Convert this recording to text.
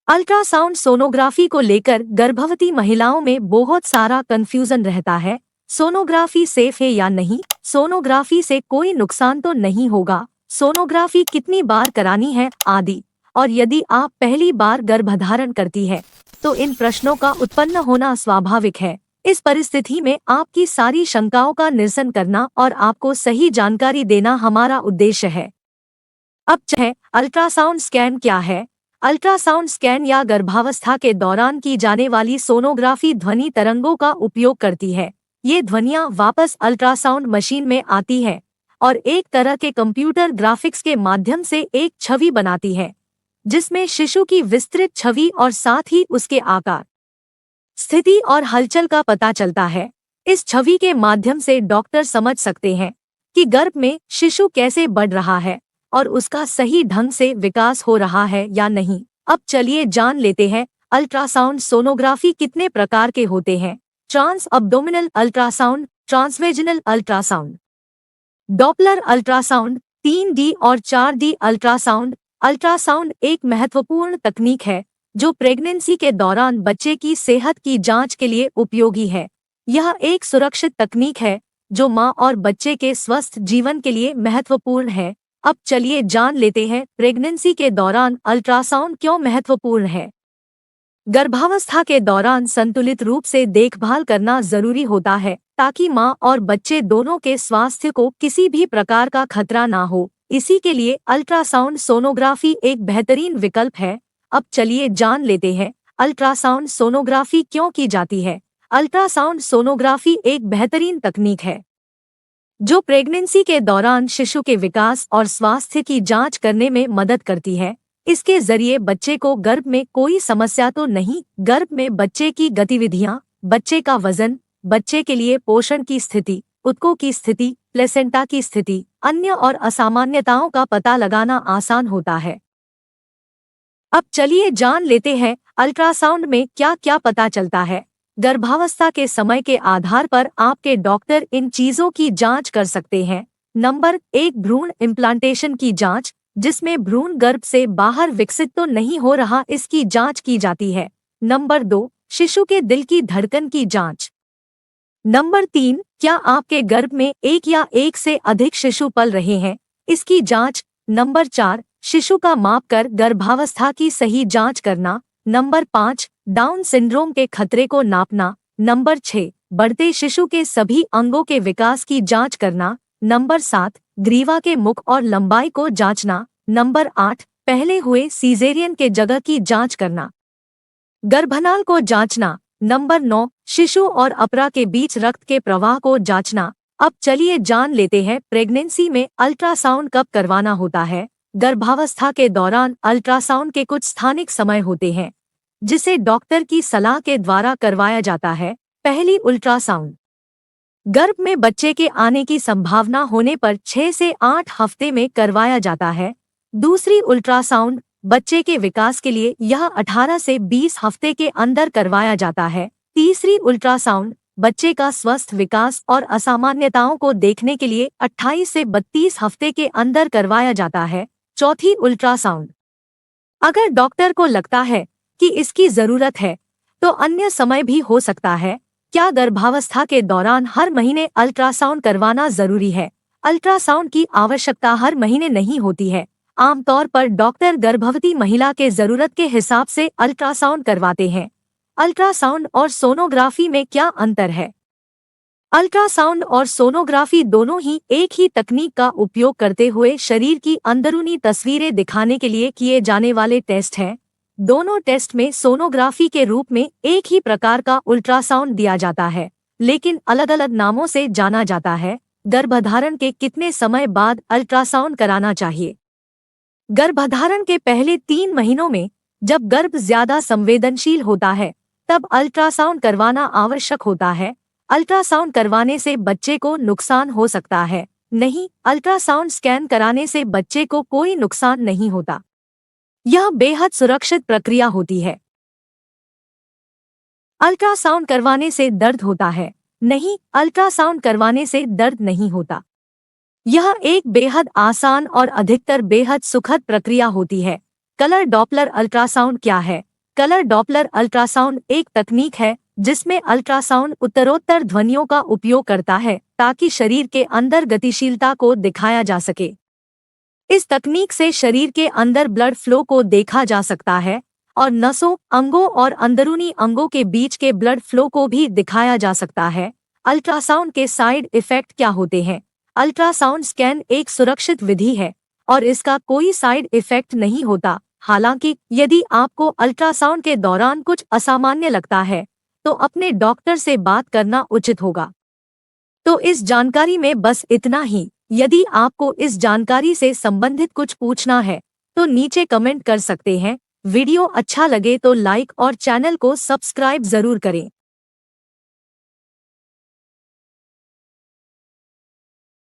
Ultrasound sonography को लेकर गर्भवती महिलाओं में बहुत सारा कंफ्यूजन रहता है। सोनोग्राफी सेफ है या नहीं, सोनोग्राफी से कोई नुकसान तो नहीं होगा, सोनोग्राफी कितनी बार करानी है आदि। और यदि आप पहली बार गर्भधारण करती है तो इन प्रश्नों का उत्पन्न होना स्वाभाविक है। इस परिस्थिति में आपकी सारी शंकाओं का निरसन करना और आपको सही जानकारी देना हमारा उद्देश्य है। अब चाहे अल्ट्रासाउंड स्कैन क्या है। अल्ट्रासाउंड स्कैन या गर्भावस्था के दौरान की जाने वाली सोनोग्राफी ध्वनि तरंगों का उपयोग करती है। ये ध्वनियाँ वापस अल्ट्रासाउंड मशीन में आती है और एक तरह के कंप्यूटर ग्राफिक्स के माध्यम से एक छवि बनाती है, जिसमें शिशु की विस्तृत छवि और साथ ही उसके आकार, स्थिति और हलचल का पता चलता है। इस छवि के माध्यम से डॉक्टर समझ सकते हैं कि गर्भ में शिशु कैसे बढ़ रहा है और उसका सही ढंग से विकास हो रहा है या नहीं। अब चलिए जान लेते हैं अल्ट्रासाउंड सोनोग्राफी कितने प्रकार के होते हैं। Transabdominal ultrasound, transvaginal ultrasound, Doppler ultrasound, 3D और 4D अल्ट्रासाउंड। अल्ट्रासाउंड एक महत्वपूर्ण तकनीक है जो प्रेगनेंसी के दौरान बच्चे की सेहत की जांच के लिए उपयोगी है। यह एक सुरक्षित तकनीक है जो मां और बच्चे के स्वस्थ जीवन के लिए महत्वपूर्ण है। अब चलिए जान लेते हैं प्रेगनेंसी के दौरान अल्ट्रासाउंड क्यों महत्वपूर्ण है। गर्भावस्था के दौरान संतुलित रूप से देखभाल करना जरूरी होता है ताकि मां और बच्चे दोनों के स्वास्थ्य को किसी भी प्रकार का खतरा ना हो। इसी के लिए अल्ट्रासाउंड सोनोग्राफी एक बेहतरीन विकल्प है। अब चलिए जान लेते हैं अल्ट्रासाउंड सोनोग्राफी क्यों की जाती है। अल्ट्रासाउंड सोनोग्राफी एक बेहतरीन तकनीक है जो प्रेगनेंसी के दौरान शिशु के विकास और स्वास्थ्य की जांच करने में मदद करती है। इसके जरिए बच्चे को गर्भ में कोई समस्या तो नहीं, गर्भ में बच्चे की गतिविधियां, बच्चे का वजन, बच्चे के लिए पोषण की स्थिति, ऊतकों की स्थिति, प्लेसेंटा की स्थिति, अन्य और असामान्यताओं का पता लगाना आसान होता है। अब चलिए जान लेते हैं अल्ट्रासाउंड में क्या क्या पता चलता है। गर्भावस्था के समय के आधार पर आपके डॉक्टर इन चीजों की जांच कर सकते हैं। नंबर 1, भ्रूण इम्प्लांटेशन की जांच, जिसमें भ्रूण गर्भ से बाहर विकसित तो नहीं हो रहा, इसकी जांच की जाती है। नंबर 2, शिशु के दिल की धड़कन की जांच। नंबर 3, क्या आपके गर्भ में एक या एक से अधिक शिशु पल रहे हैं, इसकी जांच। नंबर 4, शिशु का माप कर गर्भावस्था की सही जांच करना। नंबर 5, डाउन सिंड्रोम के खतरे को नापना। नंबर 6, बढ़ते शिशु के सभी अंगों के विकास की जांच करना। नंबर 7, ग्रीवा के मुख और लंबाई को जांचना। नंबर 8, पहले हुए सीजेरियन के जगह की जांच करना, गर्भनाल को जांचना। नंबर 9, शिशु और अपरा के बीच रक्त के प्रवाह को जांचना। अब चलिए जान लेते हैं प्रेगनेंसी में अल्ट्रासाउंड कब करवाना होता है। गर्भावस्था के दौरान अल्ट्रासाउंड के कुछ स्थानिक समय होते हैं जिसे डॉक्टर की सलाह के द्वारा करवाया जाता है। पहली, अल्ट्रासाउंड गर्भ में बच्चे के आने की संभावना होने पर 6 से 8 हफ्ते में करवाया जाता है। दूसरी, अल्ट्रासाउंड बच्चे के विकास के लिए यह 18 से 20 हफ्ते के अंदर करवाया जाता है। तीसरी, अल्ट्रासाउंड बच्चे का स्वस्थ विकास और असामान्यताओं को देखने के लिए 28 से 32 हफ्ते के अंदर करवाया जाता है। चौथी, अल्ट्रासाउंड अगर डॉक्टर को लगता है कि इसकी जरूरत है तो अन्य समय भी हो सकता है। क्या गर्भावस्था के दौरान हर महीने अल्ट्रासाउंड करवाना जरूरी है? अल्ट्रासाउंड की आवश्यकता हर महीने नहीं होती है। आमतौर पर डॉक्टर गर्भवती महिला के जरूरत के हिसाब से अल्ट्रासाउंड करवाते हैं। अल्ट्रासाउंड और सोनोग्राफी में क्या अंतर है? अल्ट्रासाउंड और सोनोग्राफी दोनों ही एक ही तकनीक का उपयोग करते हुए शरीर की अंदरूनी तस्वीरें दिखाने के लिए किए जाने वाले टेस्ट हैं। दोनों टेस्ट में सोनोग्राफी के रूप में एक ही प्रकार का अल्ट्रासाउंड दिया जाता है, लेकिन अलग अलग नामों से जाना जाता है। गर्भधारण के कितने समय बाद अल्ट्रासाउंड कराना चाहिए? गर्भधारण के पहले 3 महीनों में जब गर्भ ज्यादा संवेदनशील होता है तब अल्ट्रासाउंड करवाना आवश्यक होता है। अल्ट्रासाउंड करवाने से बच्चे को नुकसान हो सकता है? नहीं, अल्ट्रासाउंड स्कैन कराने से बच्चे को कोई नुकसान नहीं होता। यह बेहद सुरक्षित प्रक्रिया होती है। अल्ट्रासाउंड करवाने से दर्द होता है? नहीं, अल्ट्रासाउंड करवाने से दर्द नहीं होता। यह एक बेहद आसान और अधिकतर बेहद सुखद प्रक्रिया होती है। कलर डॉपलर अल्ट्रासाउंड क्या है? कलर डॉपलर अल्ट्रासाउंड एक तकनीक है जिसमें अल्ट्रासाउंड उत्तरोत्तर ध्वनियों का उपयोग करता है ताकि शरीर के अंदर गतिशीलता को दिखाया जा सके। इस तकनीक से शरीर के अंदर ब्लड फ्लो को देखा जा सकता है और नसों, अंगों और अंदरूनी अंगों के बीच के ब्लड फ्लो को भी दिखाया जा सकता है। अल्ट्रासाउंड के साइड इफेक्ट क्या होते हैं? अल्ट्रासाउंड स्कैन एक सुरक्षित विधि है और इसका कोई साइड इफेक्ट नहीं होता। हालांकि यदि आपको अल्ट्रासाउंड के दौरान कुछ असामान्य लगता है तो अपने डॉक्टर से बात करना उचित होगा। तो इस जानकारी में बस इतना ही। यदि आपको इस जानकारी से संबंधित कुछ पूछना है तो नीचे कमेंट कर सकते हैं। वीडियो अच्छा लगे तो लाइक और चैनल को सब्सक्राइब जरूर करें।